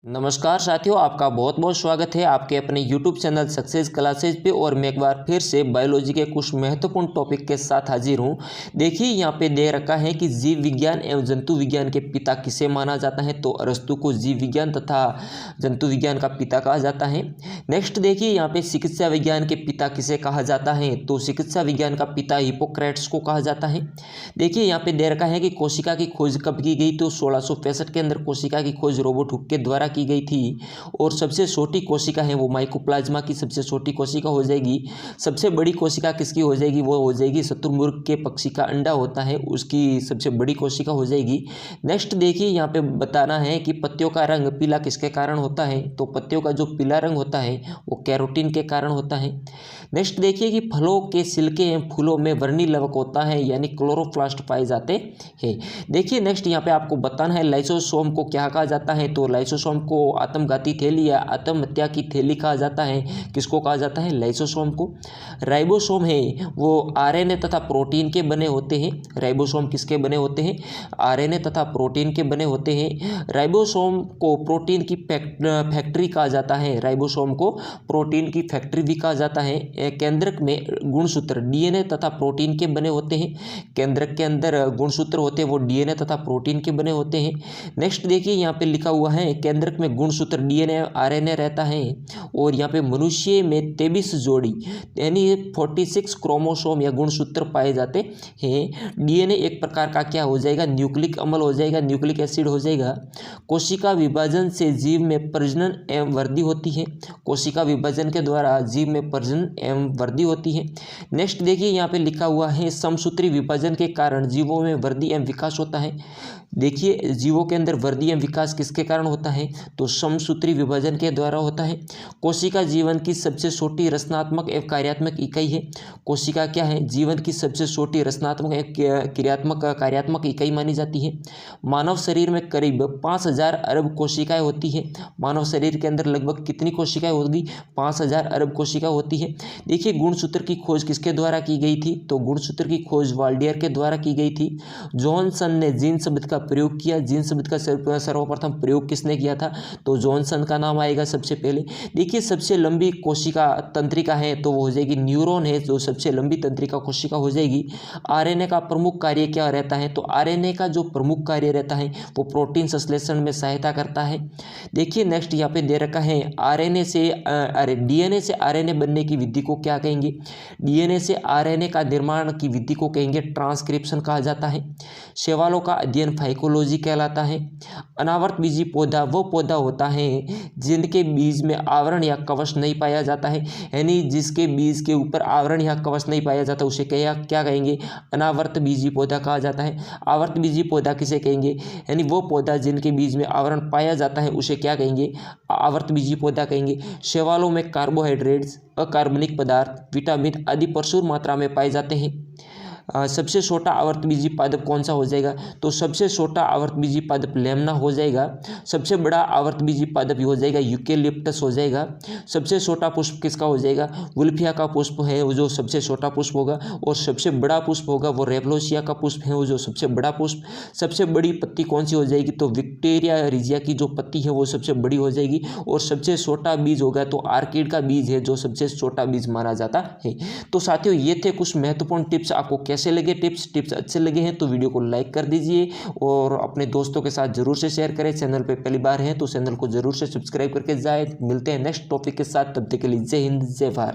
नमस्कार साथियों, आपका बहुत बहुत स्वागत है आपके अपने YouTube चैनल सक्सेस क्लासेज पे। और मैं एक बार फिर से बायोलॉजी के कुछ महत्वपूर्ण टॉपिक के साथ हाजिर हूँ। देखिए यहाँ पे दे रखा है कि जीव विज्ञान एवं जंतु विज्ञान के पिता किसे माना जाता है। तो अरस्तु को जीव विज्ञान तथा जंतु विज्ञान का पिता कहा जाता है। नेक्स्ट देखिए यहाँ पे चिकित्सा विज्ञान के पिता किसे कहा जाता है। तो चिकित्सा विज्ञान का पिता हिप्पोक्रेट्स को कहा जाता है। देखिए यहाँ पे दे रखा है कि कोशिका की खोज कब की गई। तो 1665 के अंदर कोशिका की खोज रोबर्ट हुक के द्वारा की गई थी। और सबसे छोटी कोशिका है वो माइकोप्लाज्मा की सबसे छोटी कोशिका हो जाएगी। सबसे बड़ी कोशिका किसकी हो जाएगी, वो हो जाएगी शुतुरमुर्ग के पक्षी का अंडा होता है उसकी सबसे बड़ी कोशिका हो जाएगी। नेक्स्ट देखिए यहाँ पे बताना है कि पत्तियों का रंग पीला किसके कारण होता है। तो पत्तियों का जो पीला रंग होता है वो कैरोटीन के कारण होता है। नेक्स्ट देखिए कि फलों के छिलके एवं फूलों में वर्णी लवक होता है यानी क्लोरोप्लास्ट पाए जाते हैं। देखिए नेक्स्ट यहाँ पे आपको बताना है लाइसोसोम को क्या कहा जाता है। तो लाइसोसोम को आत्मघाती थैली या आत्महत्या की थैली कहा जाता है। किसको कहा जाता है, लाइसोसोम को। राइबोसोम है वो आरएनए तथा प्रोटीन के बने होते हैं। राइबोसोम किसके बने होते हैं, आरएनए तथा प्रोटीन के बने होते हैं। राइबोसोम को प्रोटीन की फैक्ट्री कहा जाता है। राइबोसोम को प्रोटीन की फैक्ट्री भी कहा जाता है। केंद्रक में गुणसूत्र डीएनए तथा प्रोटीन के बने होते हैं। केंद्रक के अंदर गुणसूत्र होते हैं वो डीएनए तथा प्रोटीन के बने होते हैं। नेक्स्ट देखिए यहाँ पे लिखा हुआ है केंद्रक में गुणसूत्र डीएनए आरएनए रहता है। और यहाँ पे मनुष्य में 23 जोड़ी यानी 46 क्रोमोसोम या गुणसूत्र पाए जाते हैं। डीएनए एक प्रकार का क्या हो जाएगा, न्यूक्लिक अम्ल हो जाएगा, न्यूक्लिक एसिड हो जाएगा। कोशिका विभाजन से जीव में प्रजनन एवं वृद्धि होती है। कोशिका विभाजन के द्वारा जीव में प्रजनन एवं वृद्धि होती है। नेक्स्ट देखिए यहाँ पे लिखा हुआ है समसूत्री विभाजन के कारण जीवों में वृद्धि एवं विकास होता है। देखिए जीवों के अंदर वृद्धि एवं विकास किसके कारण होता है, तो समसूत्री विभाजन के द्वारा होता है। कोशिका जीवन की सबसे छोटी रचनात्मक एवं कार्यात्मक इकाई है। कोशिका क्या है, जीवन की सबसे छोटी रचनात्मक एवं कार्यात्मक इकाई मानी जाती है। मानव शरीर में करीब 5000 अरब कोशिकाएं होती है। मानव शरीर के अंदर लगभग कितनी कोशिकाएं होगी, 5000 अरब कोशिका होती है। देखिए गुणसूत्र की खोज किसके द्वारा की गई थी, तो गुणसूत्र की खोज वाल्डियर के द्वारा की गई थी। जॉनसन ने जीन शब्द का प्रयोग किया। जीन शब्द का सर्वप्रथम प्रयोग किसने किया था, तो जॉनसन का नाम आएगा सबसे पहले। देखिए सबसे लंबी कोशिका तंत्रिका है तो वो हो जाएगी न्यूरॉन है, जो सबसे लंबी तंत्रिका कोशिका हो जाएगी। आरएनए का प्रमुख कार्य क्या रहता है, तो आरएनए का जो प्रमुख कार्य रहता है वो प्रोटीन संश्लेषण में सहायता करता है। देखिए नेक्स्ट यहाँ पे दे रखा है डीएनए से आरएनए बनने की विधि को क्या कहेंगे, डीएनए से आरएनए का निर्माण की विधि को कहेंगे ट्रांसक्रिप्शन कहा जाता है। शैवालों का अध्ययन फाइकोलॉजी कहलाता है। अनावर्त बीजी पौधा वो पौधा होता है जिनके बीज में आवरण या कवच नहीं पाया जाता है, यानी जिसके बीज के ऊपर आवरण या कवच नहीं पाया जाता उसे क्या कहेंगे, अनावर्त बीजी पौधा कहा जाता है। आवर्त बीजी पौधा किसे कहेंगे, यानी वो पौधा जिनके बीज में आवरण पाया जाता है उसे क्या कहेंगे, आवर्त बीजी पौधा कहेंगे। शैवालों में कार्बोहाइड्रेट्स, अकार्बनिक पदार्थ, विटामिन आदि प्रचुर मात्रा में पाए जाते हैं। सबसे छोटा आवर्तबीजी पादप कौन सा हो जाएगा, तो सबसे छोटा आवर्तबीजी पादप लेमना हो जाएगा। सबसे बड़ा आवर्तबीजी पादप हो जाएगा यूकेलिप्टस हो जाएगा। सबसे छोटा पुष्प किसका हो जाएगा, वुल्फिया का पुष्प है वो जो सबसे छोटा पुष्प होगा। और सबसे बड़ा पुष्प होगा वो रेवलोसिया का पुष्प है वो जो सबसे बड़ा पुष्प। सबसे बड़ी पत्ती कौन सी हो जाएगी, तो विक्टेरिया रिजिया की जो पत्ती है वो सबसे बड़ी हो जाएगी। और सबसे छोटा बीज होगा तो आर्किड का बीज है जो सबसे छोटा बीज माना जाता है। तो साथियों ये थे कुछ महत्वपूर्ण टिप्स। आपको कैसे लगे टिप्स अच्छे लगे हैं तो वीडियो को लाइक कर दीजिए और अपने दोस्तों के साथ जरूर से शेयर करें। चैनल पे पहली बार हैं तो चैनल को जरूर से सब्सक्राइब करके जाए। मिलते हैं नेक्स्ट टॉपिक के साथ, तब तक के लिए जय हिंद जय भारत।